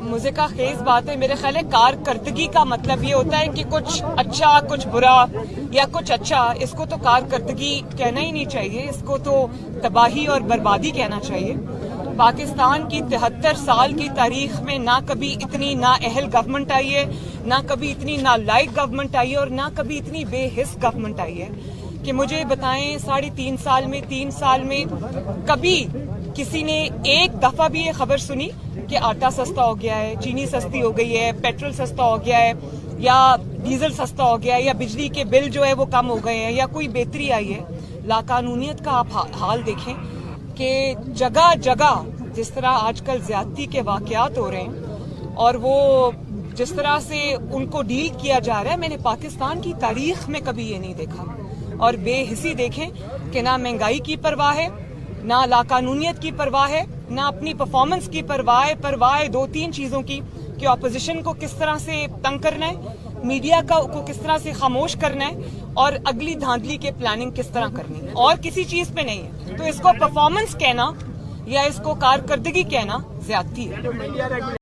मुज़िका खेज बात है। मेरे ख्याल है कारकर्दगी का मतलब ये होता है कि कुछ अच्छा कुछ बुरा या कुछ अच्छा, इसको तो कारकर्दगी कहना ही नहीं चाहिए, इसको तो तबाही और बर्बादी कहना चाहिए। पाकिस्तान की 73 साल की तारीख में ना कभी इतनी नाअहल गवर्नमेंट आई है, ना कभी इतनी नालायक गवर्नमेंट आई है और ना कभी इतनी बेहिस गवर्नमेंट आई है कि मुझे बताएं 3 साल में कभी किसी ने एक दफा भी ये खबर सुनी कि आटा सस्ता हो गया है, चीनी सस्ती हो गई है, पेट्रोल सस्ता हो गया है, या डीजल सस्ता हो गया है, या बिजली के बिल जो है वो कम हो गए हैं, या कोई बेहतरी आई है। लाकानूनियत का आप हाल देखें कि जगह जगह जिस तरह आजकल ज्यादती के वाकयात हो रहे हैं और वो जिस तरह से उनको डील किया जा रहा है, मैंने पाकिस्तान की तारीख में कभी ये नहीं देखा। और बेहिसी देखें कि ना महंगाई की परवाह है, ना लाकानूनियत की परवाह है, ना अपनी परफॉर्मेंस की परवाह है 2-3 चीजों की कि अपोजिशन को किस तरह से तंग करना है, मीडिया को किस तरह से खामोश करना है और अगली धांधली के प्लानिंग किस तरह करनी है, और किसी चीज पे नहीं है। तो इसको परफॉर्मेंस कहना या इसको कारकर्दगी कहना ज्यादती है।